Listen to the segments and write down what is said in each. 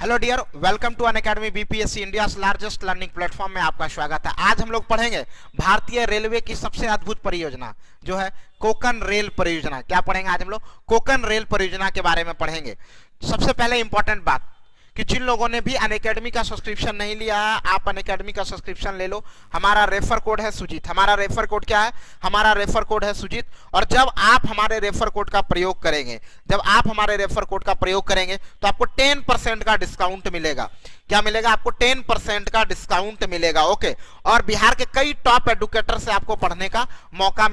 Hello dear, welcome to Unacademy BPSC India largest learning platform में आपका स्वागत है। आज हम लोग पढ़ेंगे भारतीय रेलवे की सबसे अद्भुत परियोजना जो है कोंकण रेल परियोजना। क्या पढ़ेंगे आज हम लोग? कोंकण रेल परियोजना के बारे में पढ़ेंगे। सबसे पहले इंपॉर्टेंट बात कि जिन लोगों ने भी अनअकैडमी का सब्सक्रिप्शन नहीं लिया है, आप अनअकैडमी का सब्सक्रिप्शन ले लो। हमारा रेफर कोड है सुजीत। हमारा रेफर कोड क्या है? हमारा रेफर कोड है सुजीत। और जब आप हमारे रेफर कोड का प्रयोग करेंगे तो आपको 10% का डिस्काउंट मिलेगा। क्या मिलेगा? आपको 10% का डिस्काउंट मिलेगा। ओके। और बिहार के कई टॉप एडुकेटर से आपको पढ़ने का मौका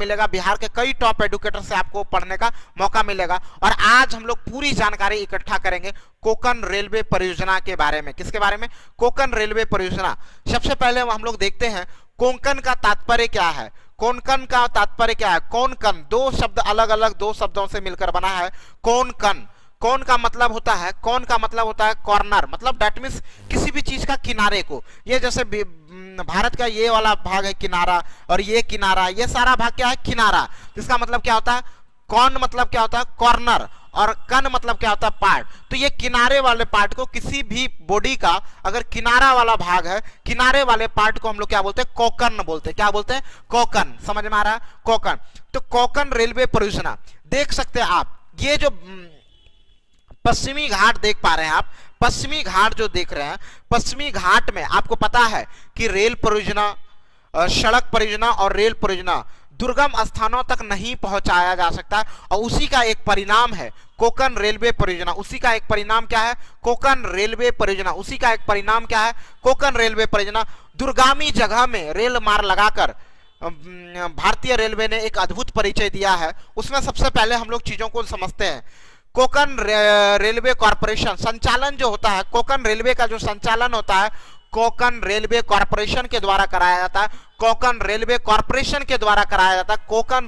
मिलेगा। और आज हम लोग पूरी जानकारी इकट्ठा करेंगे कोंकण रेलवे परियोजना के बारे में। किसके बारे में? कोंकण रेलवे परियोजना। सबसे पहले हम लोग देखते हैं कोंकण का तात्पर्य क्या है। कोंकण दो शब्द अलग अलग दो शब्दों से मिलकर बना है कोंकण। कौन का मतलब होता है कॉर्नर, मतलब दैट मींस किसी भी चीज का किनारे को। ये जैसे भारत का ये वाला भाग है किनारा, और ये किनारा, ये सारा भाग क्या है? किनारा। इसका मतलब क्या होता है? कौन मतलब क्या होता है? कॉर्नर। और कन मतलब क्या होता है? पार्ट। तो ये किनारे वाले पार्ट को, किसी भी बॉडी का अगर किनारा वाला भाग है, किनारे वाले पार्ट को हम लोग क्या बोलते हैं? कोंकण बोलते हैं। क्या बोलते हैं? कोंकण। समझ में आ रहा है? कोंकण। तो कोंकण रेलवे परियोजना देख सकते हैं आप। ये जो पश्चिमी घाट देख पा रहे हैं आप, पश्चिमी घाट जो देख रहे हैं, पश्चिमी घाट में आपको पता है कि रेल परियोजना, सड़क परियोजना और रेल परियोजना दुर्गम स्थानों तक नहीं पहुंचाया जा सकता, और उसी का एक परिणाम है कोंकण रेलवे परियोजना। उसी का एक परिणाम क्या है? कोंकण रेलवे परियोजना। दुर्गामी जगह में रेल मार्ग लगाकर भारतीय रेलवे ने एक अद्भुत परिचय दिया है। उसमें सबसे पहले हम लोग चीजों को समझते हैं। कोंकण रेलवे कॉर्पोरेशन संचालन जो होता है, कोंकण रेलवे का जो संचालन होता है कोंकण रेलवे कॉर्पोरेशन के द्वारा कराया जाता है। कोंकण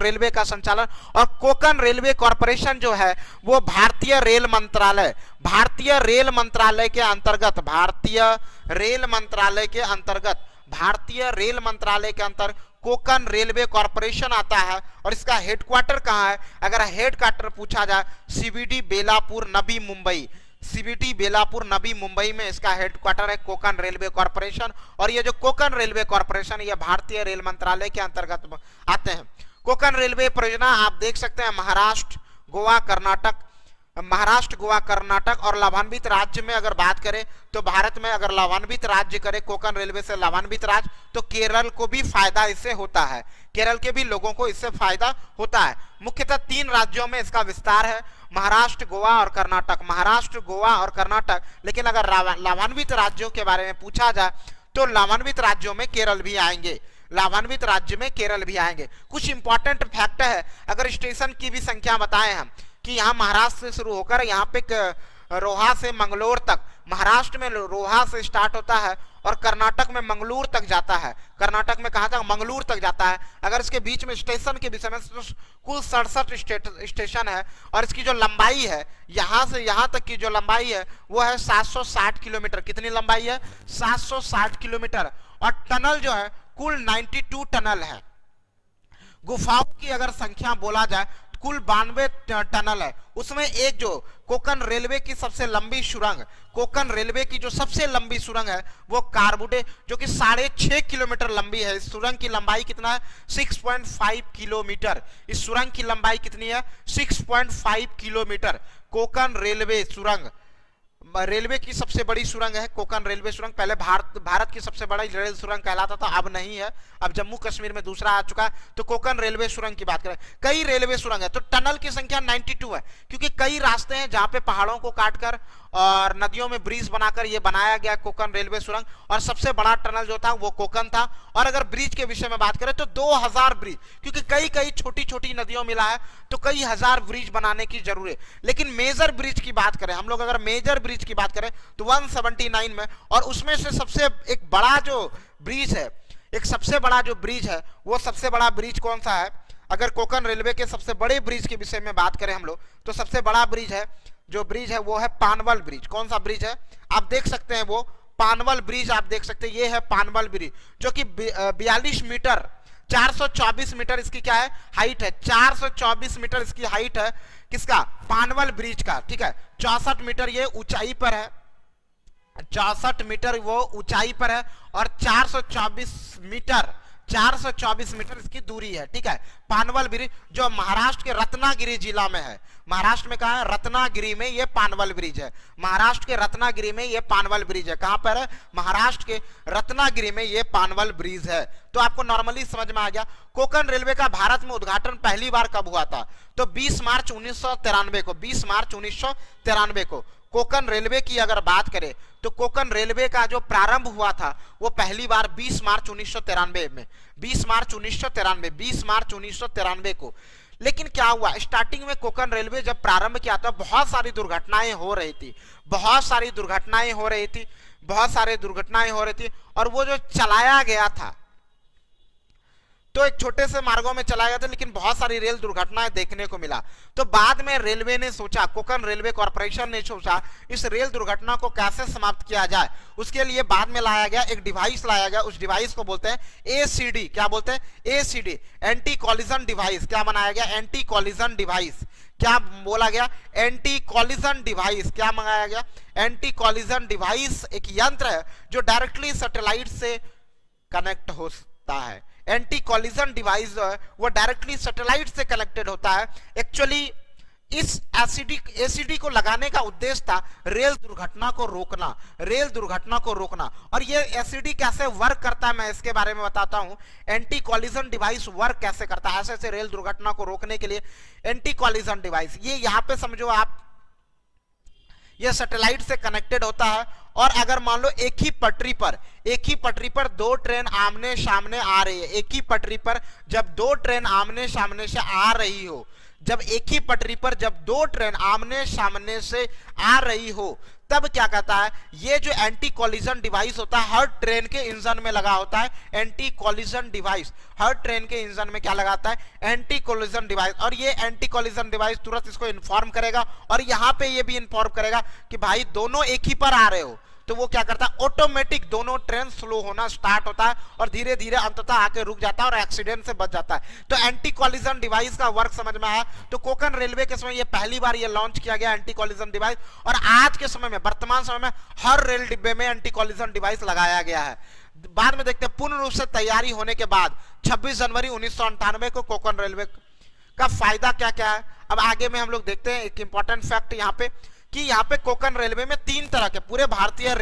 रेलवे का संचालन, और कोंकण रेलवे कॉर्पोरेशन जो है वो भारतीय रेल मंत्रालय के अंतर्गत कोंकण रेलवे कॉर्पोरेशन आता है। और इसका हेडक्वार्टर कहाँ है? अगर हेडक्वार्टर पूछा जाए, सीबीडी बेलापुर नवी मुंबई में इसका हेडक्वार्टर है कोंकण रेलवे कॉर्पोरेशन। और ये जो कोंकण रेलवे कॉर्पोरेशन, ये भारतीय रेल मंत्रालय के अंतर्गत आते हैं। कोंकण रेलवे परियोजना आप देख सकते हैं महाराष्ट्र, गोवा, कर्नाटक और लाभान्वित राज्य में अगर बात करें तो भारत में अगर लाभान्वित राज्य करे कोंकण रेलवे से लाभान्वित राज्य, तो केरल को भी फायदा इससे होता है। केरल के भी लोगों को इससे फायदा होता है। मुख्यतः 3 राज्यों में इसका विस्तार है, महाराष्ट्र, गोवा और कर्नाटक। लेकिन अगर लाभान्वित राज्यों के बारे में पूछा जाए तो लाभान्वित राज्यों में केरल भी आएंगे। कुछ इंपॉर्टेंट फैक्ट है। अगर स्टेशन की भी संख्या बताएं हम कि यहाँ महाराष्ट्र से शुरू होकर यहाँ पे रोहा से मंगलोर तक, महाराष्ट्र में रोहा से स्टार्ट होता है और कर्नाटक में मंगलूर तक जाता है। कर्नाटक में कहाँ तक? मंगलूर तक जाता है। अगर इसके बीच में स्टेशन के विषय में तो कुल 67 स्टेशन है। और इसकी जो लंबाई है, यहाँ से यहाँ तक की जो लंबाई है वो है 760 किलोमीटर। कितनी लंबाई है? 760 किलोमीटर। और टनल जो है कुल 92 टनल है। गुफाओं की अगर संख्या बोला जाए कुल 92 टनल है। उसमें एक जो कोंकण रेलवे की सबसे लंबी सुरंग है वो कारबुडे, जो कि 6.5 किलोमीटर लंबी है। इस सुरंग की लंबाई कितना है? 6.5 किलोमीटर। इस सुरंग की लंबाई कितनी है? 6.5 किलोमीटर। कोंकण रेलवे सुरंग रेलवे की सबसे बड़ी सुरंग है कोंकण रेलवे सुरंग। पहले भारत की सबसे बड़ी रेल सुरंग कहलाता था, अब नहीं है, अब जम्मू कश्मीर में दूसरा आ चुका है। तो कोंकण रेलवे सुरंग की बात करें, कई रेलवे सुरंग है। तो टनल की संख्या 92 है, क्योंकि कई रास्ते हैं जहां पे पहाड़ों को काटकर और नदियों में ब्रिज बनाकर ये बनाया गया कोंकण रेलवे सुरंग। और सबसे बड़ा टनल जो था वो कोंकण था। और अगर ब्रिज के विषय में बात करें तो 2000 ब्रिज, क्योंकि कई छोटी छोटी नदियों मिला है तो कई हजार ब्रिज बनाने की जरूरत है। लेकिन मेजर ब्रिज की बात करें हम लोग, अगर मेजर ब्रिज की बात करें तो 179 में। और उसमें से सबसे एक बड़ा जो ब्रिज है, वो सबसे बड़ा ब्रिज कौन सा है? अगर कोंकण रेलवे के सबसे बड़े ब्रिज के विषय में बात करें हम लोग, तो सबसे बड़ा ब्रिज है वो है पानवल ब्रिज। कौन सा ब्रिज है? आप देख सकते हैं वो पानवल ब्रिज आप देख सकते हैं। ये है पानवल ब्रिज, जो कि 42 मीटर 424 मीटर इसकी क्या है? हाइट है। 424 मीटर इसकी हाइट है। किसका? पानवल ब्रिज का। ठीक है, 64 मीटर ये ऊंचाई पर है। 64 मीटर वो ऊंचाई पर है और 424 मीटर इसकी दूरी है। ठीक है, पानवल ब्रिज जो महाराष्ट्र के रत्नागिरी जिला में है। महाराष्ट्र में कहा है? रत्नागिरी में ये पानवल ब्रिज है। महाराष्ट्र के रत्नागिरी में ये पानवल ब्रिज है। कहां पर है? महाराष्ट्र के रत्नागिरी में ये पानवल ब्रिज है। तो आपको नॉर्मली समझ में आ गया। कोंकण रेलवे का भारत में उद्घाटन पहली बार कब हुआ था? तो 20 मार्च 1993 को। 20 मार्च 1993 को कोंकण रेलवे की अगर बात करें तो कोंकण रेलवे का जो प्रारंभ हुआ था वो पहली बार 20 मार्च 1993 में। 20 मार्च 1993 को। लेकिन क्या हुआ, स्टार्टिंग में कोंकण रेलवे जब प्रारंभ किया था बहुत सारी दुर्घटनाएं हो रही थी। और वो जो चलाया गया था तो एक छोटे से मार्गों में चलाया गया था, लेकिन बहुत सारी रेल दुर्घटनाएं देखने को मिला। तो बाद में रेलवे ने सोचा, कोंकण रेलवे कॉर्पोरेशन ने सोचा इस रेल दुर्घटना को कैसे समाप्त किया जाए। उसके लिए बाद में लाया गया एक डिवाइस लाया गया। उस डिवाइस को बोलते हैं एसीडी। क्या बोलते हैं? ACD, anti collision device. क्या बनाया गया? Anti collision device. क्या बोला गया? Anti collision device. क्या मंगाया गया? एंटी कॉलिजन डिवाइस एक यंत्र है जो डायरेक्टली सैटेलाइट से कनेक्ट होता है। एंटी कॉलिजन डिवाइस जो है वो डायरेक्टली सैटेलाइट से कनेक्टेड होता है। एक्चुअली इस एसीडी को लगाने का उद्देश्य था रेल दुर्घटना को रोकना। और ये एसीडी कैसे वर्क करता है मैं इसके बारे में बताता हूं। एंटी कॉलिजन डिवाइस वर्क कैसे करता है ऐसे रेल दुर्घटना को रोकने के लिए। एंटी कॉलिजन डिवाइस ये यहां पे समझो आप, यह सैटेलाइट से कनेक्टेड होता है। और अगर मान लो एक ही पटरी पर दो ट्रेन आमने सामने आ रही है, एक ही पटरी पर जब दो ट्रेन आमने सामने से आ रही हो, जब एक ही पटरी पर जब दो ट्रेन आमने सामने से आ रही हो, तब क्या कहता है, ये जो एंटी कॉलिजन डिवाइस होता है हर ट्रेन के इंजन में लगा होता है। एंटी कॉलिजन डिवाइस हर ट्रेन के इंजन में क्या लगाता है? Anti collision device. और ये एंटी कॉलिजन डिवाइस तुरंत इसको इन्फॉर्म करेगा और यहां पे ये भी इन्फॉर्म करेगा कि भाई दोनों एक ही पर आ रहे हो। तो वो क्या करता है? ऑटोमेटिक दोनों ट्रेन स्लो होना स्टार्ट होता है और धीरे धीरे अंततः आके रुक जाता है और एक्सीडेंट से बच जाता है। तो एंटी कॉलिजन डिवाइस का वर्क समझ में आया। तो कोंकण रेलवे के समय ये पहली बार ये लॉन्च किया गया एंटी कॉलिजन डिवाइस। और आज के समय में, वर्तमान समय में हर रेल डिब्बे में एंटी कॉलिजन डिवाइस लगाया गया है। बाद में देखते हैं पूर्ण रूप से तैयारी होने के बाद 26 जनवरी 1998 को कोंकण रेलवे का फायदा क्या क्या है। अब आगे में हम लोग देखते हैं एक इंपॉर्टेंट फैक्ट यहाँ पे कि यहाँ पे कोंकण रेलवे में 3 तरह के, पूरे भारतीय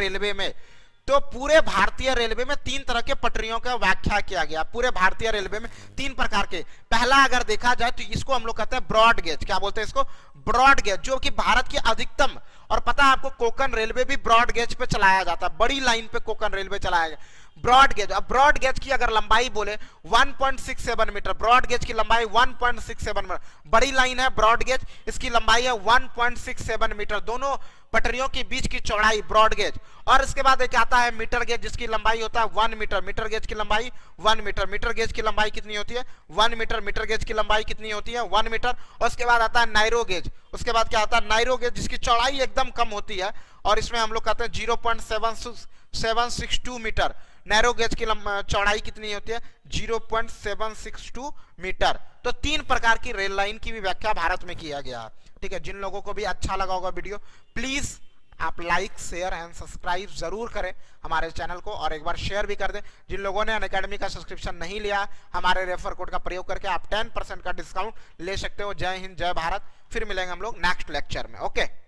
रेलवे में तीन तरह के पटरियों का व्याख्या किया गया। पूरे भारतीय रेलवे में 3 प्रकार के। पहला अगर देखा जाए तो इसको हम लोग कहते हैं ब्रॉड गेज। क्या बोलते हैं इसको? ब्रॉड गेज, जो कि भारत की अधिकतम, और पता है आपको कोंकण रेलवे भी ब्रॉड गेज पे चलाया जाता है। बड़ी लाइन पे कोंकण रेलवे चलाया गया ब्रॉड गेज। अब ब्रॉड गेज की अगर लंबाई बोले 1.67 मीटर, ब्रॉड गेज की लंबाई 1.67 मीटर। बड़ी लाइन है ब्रॉड गेज, इसकी लंबाई है 1.67 मीटर, दोनों पटरियों के बीच की चौड़ाई ब्रॉड गेज। और इसके बाद एक आता है मीटर गेज जिसकी लंबाई होता है 1 मीटर। मीटर गेज की लंबाई 1 मीटर। मीटर गेज की लंबाई कितनी होती है? 1 मीटर। मीटर गेज की लंबाई कितनी होती है? 1 मीटर। और उसके बाद आता है नायरो गेज। उसके बाद क्या आता है? नायरो गेज, जिसकी चौड़ाई एकदम कम होती है और इसमें हम लोग कहते हैं 0.762 मीटर। नैरो गेज की चौड़ाई कितनी होती है? 0.762 मीटर। तो 3 प्रकार की रेल लाइन की भी व्याख्या भारत में किया गया। ठीक है, जिन लोगों को भी अच्छा लगा होगा वीडियो, प्लीज आप लाइक, शेयर एंड सब्सक्राइब जरूर करें हमारे चैनल को, और एक बार शेयर भी कर दें। जिन लोगों ने अनअकैडमी का सब्सक्रिप्शन नहीं लिया, हमारे रेफर कोड का प्रयोग करके आप 10% का डिस्काउंट ले सकते हो। जय हिंद, जय भारत। फिर मिलेंगे हम लोग नेक्स्ट लेक्चर में। ओके।